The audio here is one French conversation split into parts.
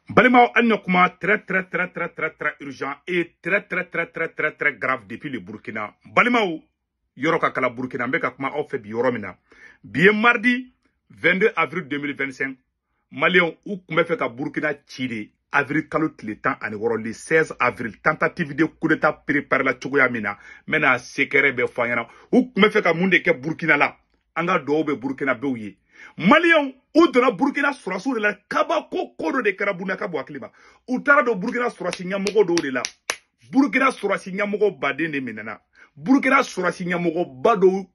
Balima Anyokuma, très urgent et très grave depuis le Burkina. Balimao, Yoroka Kala Burkina, Mbeka Kuma Ofe Bioromina. Bien mardi 22 avril 2025, Malion ou Kumefeka Burkina Chiri, avril Kalot le temps à le 16 avril, tentative de coup d'état préparé la Tchouyamina, mena Sekere Befayana, ou Kumefeka Mundeke Burkina la, Anga Dobe Burkina Bouye. Malion ou de la Burkina Sorasu de la Kabako Kodo de Karabuna Kabo Akliba. Ou Tara de Burkina Sorasinya Mogo de la. Burkina Sorasinya Mogo Bade ne Menana. Burkina Sorasinya Mogo Bado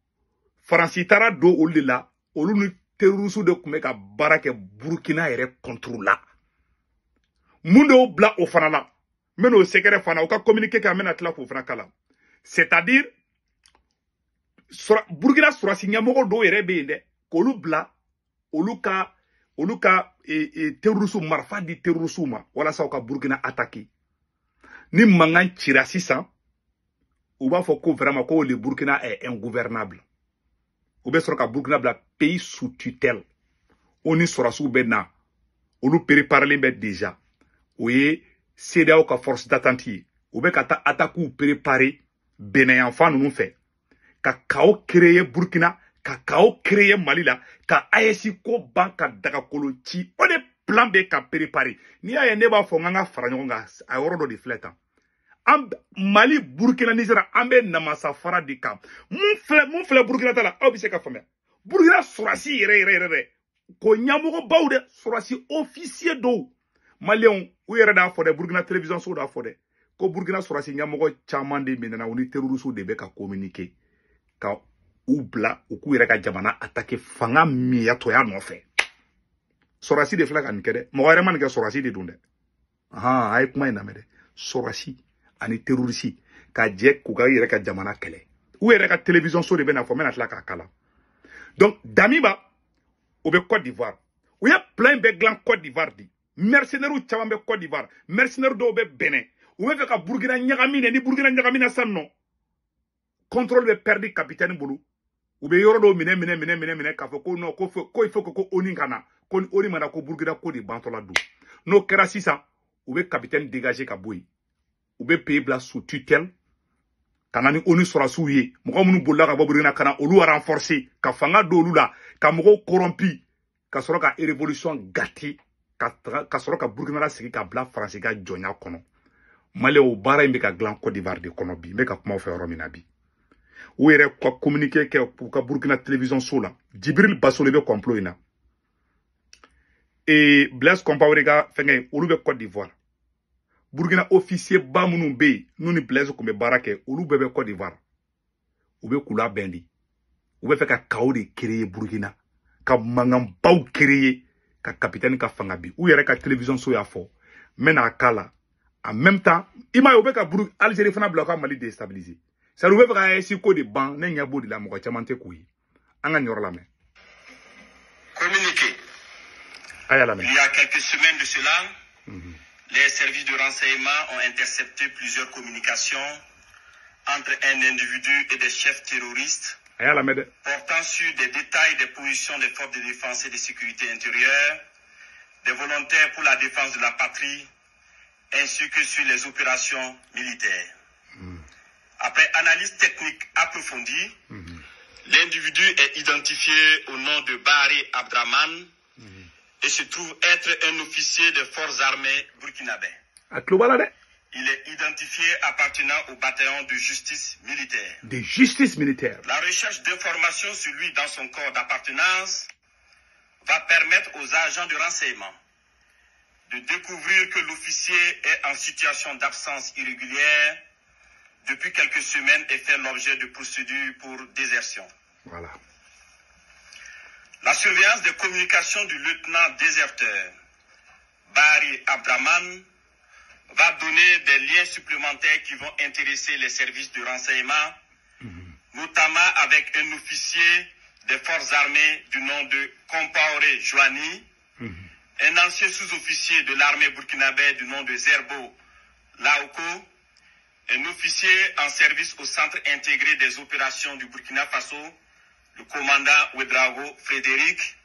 Faransitara do Olila. Olunu Terusu de Kumeka Barake Burkina ere contrôla. Mundo Bla Ofanala. Meno Sekere Fana, Oka communiquer Kamena Tla Fofrakala. C'est-à-dire, Burkina Sorasinya Mogo do ere Bende. Kolu Bla. Oluka terrorisme marfa di terrorisme wala sa ka Burkina attaqué ni mangan tira sisan ou ba foko vraiment ko le Burkina est ingouvernable ou be soro ka Burkina bla pays sous tutelle oni sora sou bena olu préparer be déjà oui CEDEAO ka force d'attente ou be ka ta attaque ou préparer Benin enfant nous fait ka kao créer Burkina ka kao créer Mali la ka AES ko banka daga kolo ci on est plan B ka préparer ni ya ne ba fo nga fara nyonga a woro do di fleta Mali Burkina Niger ambe na masa fara di kam mun fle Burkina tala obise ka famia Burkina surasi re ko nyamugo bawde surasi officier do Malion u yere da fo de Burkina télévision so da fo de ko Burkina surasi nyamugo chaman de menana woni terrorisme de be ka communiquer ka ou bla ou ku ka jamana attaqué fanga miya to ya no fe sorasi de fla kan kede mo ware man ke sorasi de dunde aha ay kuma ina mede sorasi ani terrorisi ka je ku ga ka jamana kele ou ka télévision so de bena fo mena ka kala donc Damiba ou be Côte d'Ivoire ou ya plein be glan Côte d'Ivoire di mercenaire ou chawambe Côte d'Ivoire mercenaire do be Benin ou be ka Burkina nyagamine ni Burkina nyagamine sanno contrôle be perdu capitaine Boulou ou be yoro do mine ka fo ko no ko il faut ko oni kana ko oni mana ko Burkina ko di bantola do no kera sisa ou be capitaine dégagé ka boy ou be pays bla sous tutelle kanani oni sora souye mo munu bolla ka Burkina kana olu renforcer ka fanga do lula ka mo corrompi ka soro ka révolution gati ka soro ka Burkina la sigi ka bla français ka jonya kono Mali o bara imbe ka glan Côte d'Ivoire de kono bi me ka kuma fe romina bi ou yere ko communiquer ke pour ka Burkina télévision so la Djibril Bassole be complot ina et Blaise Compaoré ga fenge olu be Côte d'Ivoire Burkina officier ba munu be nuni Blaise ko be barake olu be Côte d'Ivoire ou be kula bendi ou be fe ka kaori créer Burkina ka mangam baw créer ka capitaine ka fanga bi ou yere ka télévision so ya fo mena kala en même temps ima yo be ka Algérie fana bloquer Mali déstabiliser ça nous veut faire si de ban n'enya bodi la mo chamante kuyi anga nyoro la me communiqué. Aya la me. Il y a quelques semaines de cela, les services de renseignement ont intercepté plusieurs communications entre un individu et des chefs terroristes Aya la me de. portant sur des détails des positions des forces de défense et de sécurité intérieure, des volontaires pour la défense de la patrie, ainsi que sur les opérations militaires. Après analyse technique approfondie, l'individu est identifié au nom de Bari Abdraman et se trouve être un officier des forces armées burkinabé. Il est identifié appartenant au bataillon de justice militaire. De justice militaire. La recherche d'informations sur lui dans son corps d'appartenance va permettre aux agents de renseignement de découvrir que l'officier est en situation d'absence irrégulière depuis quelques semaines et fait l'objet de procédures pour désertion. Voilà. La surveillance des communications du lieutenant déserteur Bari Abdraman va donner des liens supplémentaires qui vont intéresser les services de renseignement, notamment avec un officier des forces armées du nom de Compaoré Joani, un ancien sous-officier de l'armée burkinabé du nom de Zerbo Laoko, un officier en service au centre intégré des opérations du Burkina Faso, le commandant Ouedraogo Frédéric,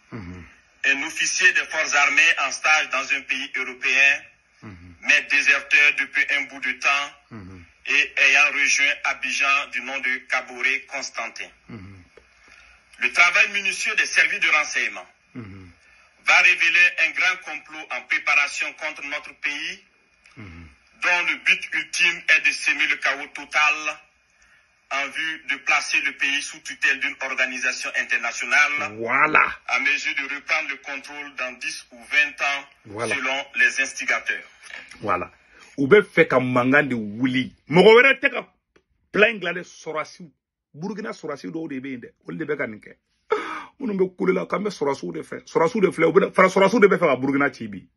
un officier des forces armées en stage dans un pays européen, mais déserteur depuis un bout de temps et ayant rejoint Abidjan du nom de Kaboré Constantin. Le travail minutieux des services de renseignement va révéler un grand complot en préparation contre notre pays, dont le but ultime est de semer le chaos total en vue de placer le pays sous tutelle d'une organisation internationale, Voilà. à mesure de reprendre le contrôle dans 10 ou 20 ans, Voilà. selon les instigateurs. Voilà. Ou be fait ka mangan de wuli. Mogo were te ka plaindre la de sorasiw. Burkina sorasiw do de be inde. Ol de be ka ninke. Munu be kulela ka me sorasiw de fait. Sorasiw de fleur. Fara sorasiw de be fait ka Burkina Tibi.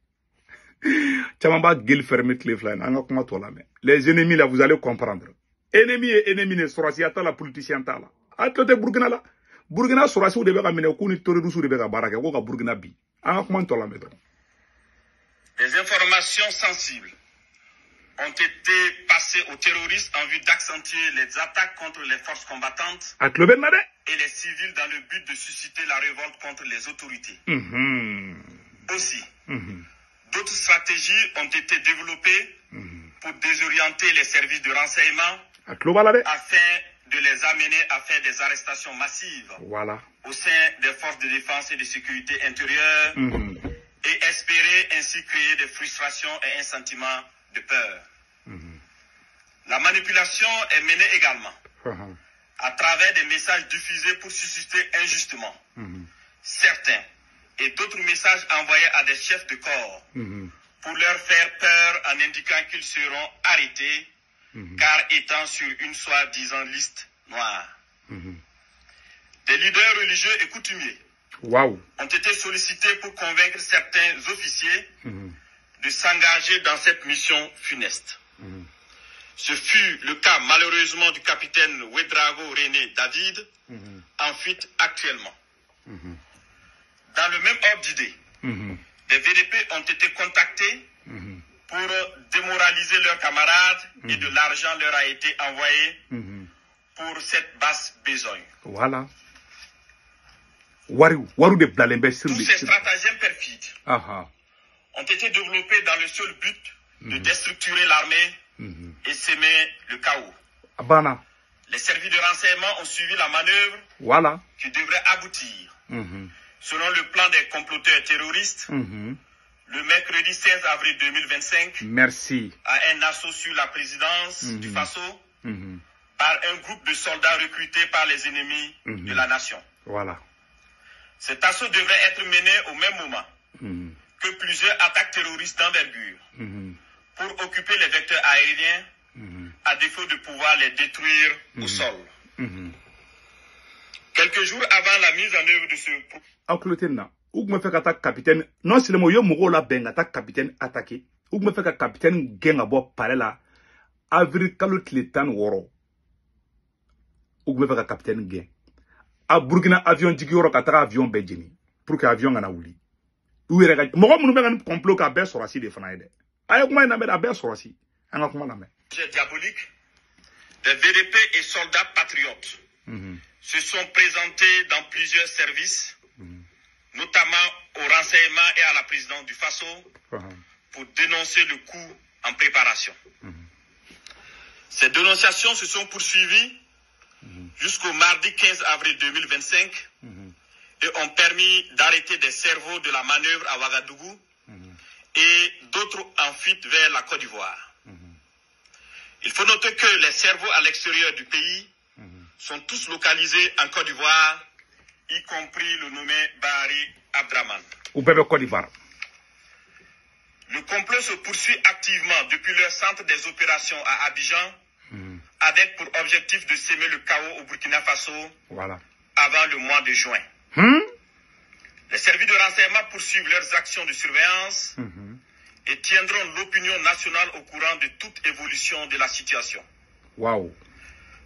Chamamba gel fermer les flan. Anga kuma to la me. Les ennemis là vous allez comprendre. Ennemi et ennemi ne sorasiw ta la politicien ta la. Atlote Burkina la. Burkina sorasiw de be ka mene ko ni torerusu de be ka baraka ko ka Burkina bi. Anga kuma to la me do. Des informations sensibles ont été passées aux terroristes en vue d'accentuer les attaques contre les forces combattantes et les civils dans le but de susciter la révolte contre les autorités. Aussi, d'autres stratégies ont été développées pour désorienter les services de renseignement afin de les amener à faire des arrestations massives au sein des forces de défense et de sécurité intérieure et espérer ainsi créer des frustrations et un sentiment de peur. La manipulation est menée également à travers des messages diffusés pour susciter injustement certains et d'autres messages envoyés à des chefs de corps pour leur faire peur en indiquant qu'ils seront arrêtés car étant sur une soi-disant liste noire. Des leaders religieux et coutumiers ont été sollicités pour convaincre certains officiers de s'engager dans cette mission funeste. Ce fut le cas malheureusement du capitaine Ouedraogo René David, en fuite actuellement. Dans le même ordre d'idée, des VDP ont été contactés pour démoraliser leurs camarades et de l'argent leur a été envoyé pour cette basse besogne. Voilà. Tous ces stratagèmes perfides ont été développés dans le seul but de déstructurer l'armée et s'aimer le chaos. Les services de renseignement ont suivi la manœuvre qui devrait aboutir, selon le plan des comploteurs terroristes, le mercredi 16 avril 2025, à un assaut sur la présidence du Faso par un groupe de soldats recrutés par les ennemis de la nation. Cet assaut devrait être mené au même moment que plusieurs attaques terroristes d'envergure pour occuper les vecteurs aériens à défaut de pouvoir les détruire au sol. Quelques jours avant la mise en œuvre de ce capitaine, non seulement yo mogo la benga ta capitaine attaqué, ou me fait que capitaine genga bo parela avril kalotletan woro. Ou me fait que capitaine gen. A Burkina avion jigiro katara avion bejini pour que avion ngana wuli. Ou rega mogo munu benga complot ka be sorasi de fanaide. Ayo kuma ina be da be sorasi. Anga kuma na me. Diabolique, des VDP et soldats patriotes se sont présentés dans plusieurs services, notamment au renseignement et à la présidence du Faso, pour dénoncer le coup en préparation. Ces dénonciations se sont poursuivies jusqu'au mardi 15 avril 2025 et ont permis d'arrêter des cerveaux de la manœuvre à Ouagadougou et d'autres en fuite vers la Côte d'Ivoire. Il faut noter que les cerveaux à l'extérieur du pays sont tous localisés en Côte d'Ivoire, y compris le nommé Bahari Abdraman. Le complot se poursuit activement depuis leur centre des opérations à Abidjan, avec pour objectif de semer le chaos au Burkina Faso avant le mois de juin. Les services de renseignement poursuivent leurs actions de surveillance et tiendront l'opinion nationale au courant de toute évolution de la situation.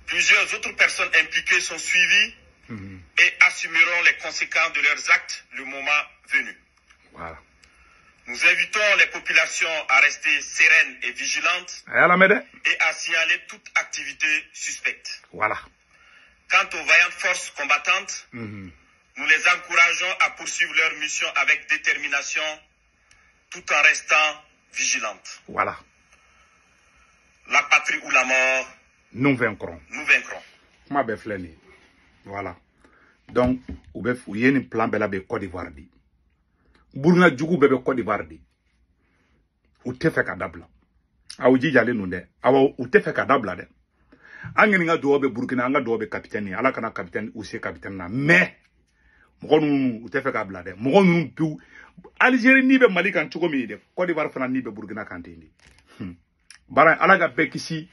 Plusieurs autres personnes impliquées sont suivies et assumeront les conséquences de leurs actes le moment venu. Nous invitons les populations à rester sereines et vigilantes et à signaler toute activité suspecte. Quant aux vaillantes forces combattantes, Nous les encourageons à poursuivre leur mission avec détermination tout en restant vigilantes. Voilà. La patrie ou la mort, nous vaincrons. Nous vaincrons. Ma belle flène. Voilà. Donc, il y a un plan de Côte d'Ivoire. Burkina Djougou bebe Côte d'Ivoire. Ou te fait kadabla. Aou di jale nous de. Ou te fait kadabla de. Angeni nga dobe Burkina nga dobe capitaine. Ala kana capitaine ou c'est capitaine na. Mais, ou te fait kadabla de. Mougon nous Algérie ni be Mali kan choko mi de. Côte d'Ivoire fana ni be Burkina kantini. Bara ala ka bekisi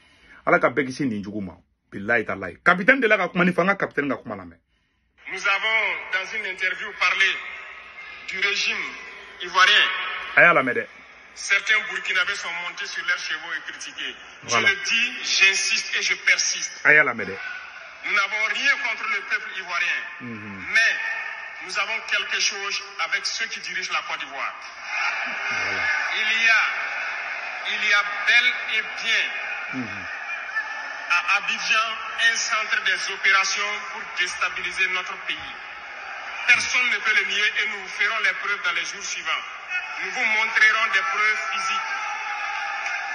ni Djougou ma. Billahi tallahi. Capitaine de la ka kumani fanga capitaine nga kumala me. Nous avons dans une interview parlé du régime ivoirien. Ayala mede. Certains Burkinabés sont montés sur leurs chevaux et critiqués. Voilà. Je le dis, j'insiste et je persiste. Ayala mede. Nous n'avons rien contre le peuple ivoirien. Mais nous avons quelque chose avec ceux qui dirigent la Côte d'Ivoire. Voilà. Il y a bel et bien à Abidjan un centre des opérations pour déstabiliser notre pays. Personne ne peut le nier et nous vous ferons les preuves dans les jours suivants. Nous vous montrerons des preuves physiques.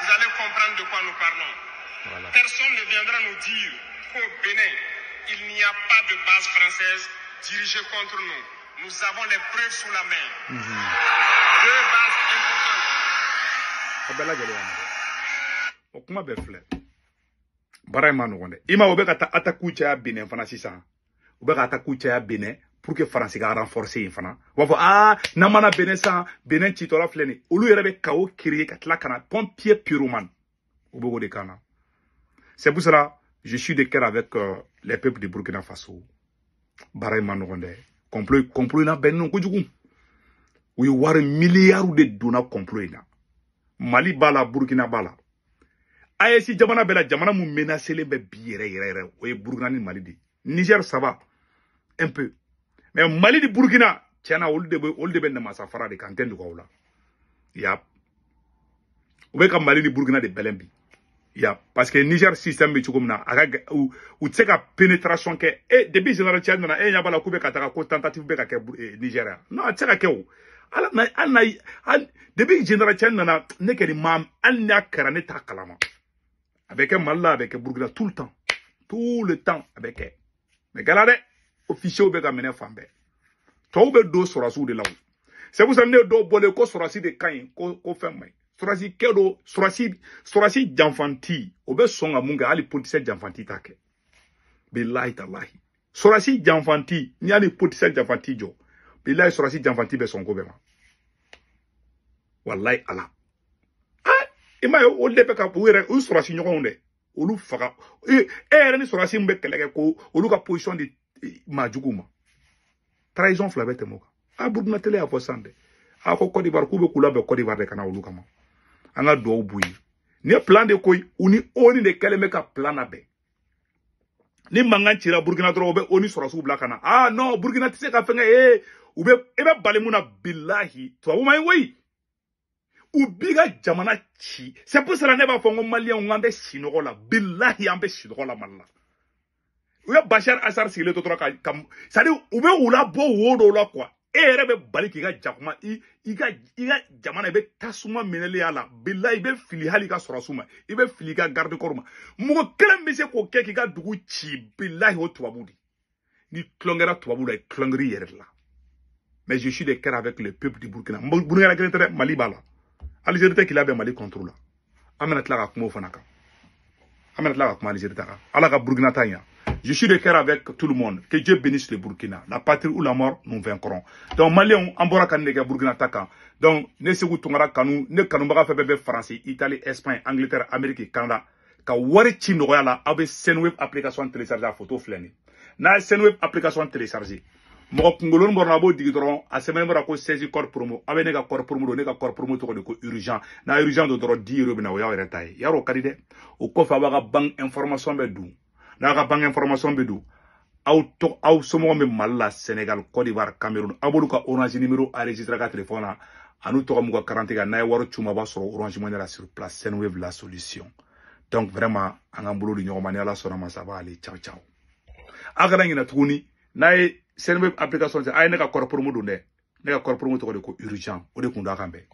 Vous allez comprendre de quoi nous parlons. Voilà. Personne ne viendra nous dire qu'au Bénin, il n'y a pas de base française dirigée contre nous. Nous avons les preuves sous la main. Deux bases importantes. Barayma nogonde ima obe ka attaque cha Bénin fana sisa obe ka attaque cha Bénin pour que France ga renforcer fana wa fo na mana Bénin sa Bénin ci tola fleni olu yere be kawo créer ka tla kana pompier pyromane obe go de kana. C'est pour cela je suis de cœur avec les peuples de Burkina Faso. Barayma nogonde complot na benno ko jugu wi war milliards de dona complot na Mali bala Burkina bala AEC jamana bela jamana mu menacé be biere o Burkina ni Mali di Niger ça va un peu mais Mali di Burkina tiana ol de ben ma safara de kanten du ko la ya o be ka Mali di Burkina de belembi ya parce que Niger système be chukomna aga ou tseka pénétration ke et depuis général Tchad na nya bala ku be ka ta ko tentative be ka ke Nigeria non tseka ke o ala depuis général Tchad na ne ke ni mam an nya karane ta kalama avec un mal là, avec un Burkina tout le temps, avec elle. Mais galade, officiel be gamene fambe. To be do sorasu de law. C'est vous amener do bolé ko sorasi de kain ko femme. Sorasi kedo, sorasi janfanti. Obe songa munga ali politicien janfanti take. Billahi tallahi. Sorasi janfanti, ni ali politicien janfanti jo. Billahi sorasi janfanti be songo bema. Wallahi Allah. Ima yo olde pe ka pouere u sorasi nyogon de olu faga ni sorasi mbe keleke ko olu ka position de majuguma trahison flabete moka Burkina tele a fosande a ko Côte d'Ivoire ku be kula be Côte d'Ivoire de kana olu kama anga do buyi ni plan de koy uni oni de keleme ka plan abe ni mangan tira Burkina dro be oni sorasu bla kana non Burkina tise ka fenga ube ebe balemuna billahi to ma yi ou biga jamana chi c'est pour cela ne va fongo malien ngande sinogo la billahi ambe sinogo la malla ou Bachar Assar sigile to troka kam ça dit ou be oula bo wodo la quoi rebe bali ki ga jakuma iga jamana be tasuma menele ala billahi be fili halika sorasuma ibe fili ga garde korma mugo kelen be se ko ke ki ga dugu chi billahi o tuabudi ni klongera tuabuda klongri yerla mais je suis de cœur avec le peuple du Burkina Burkina la Mali bala Algérie qui avait Mali contrôle. Amena tla ka fanaka. Amena tla ka Algérie ta. Ala ka Burkina tanya. Je suis de cœur avec tout le monde. Que Dieu bénisse le Burkina. La patrie ou la mort, nous vaincrons. Donc Maliens ambora kan nega Burkina taka. Donc ne segu tungara kanu ne kanu baga fe bebe français, Italie, Espagne, Angleterre, Amérique, Canada. Ka wari chi no yala abe Senweb application télécharger photo fleni. Na Senweb application télécharger. Mo kungolon borna bo digi doron a semaine bora ko 16 corps promo abe ne ka corps promo do ne ka corps promo to ko urgent na urgent do doron 10 euro bina o ya were tay yaro kadide o ko fa baga bank information be du na ka bank information be du aw somo me malla Sénégal Côte d'Ivoire Cameroun abolu ka orange numéro enregistré ka téléphone anu to ko 40 ga na waro chuma ba so orange money la sur place Senweb la solution donc vraiment an ambulu di nyoma ne ala sona masaba ali ciao ciao agara ngina tuni n'a ye Senweb application a ye ne ka kɔrɔ promo don dɛ ne ka kɔrɔ promo tɔgɔ de ko urgent o de kun do a kan bɛɛ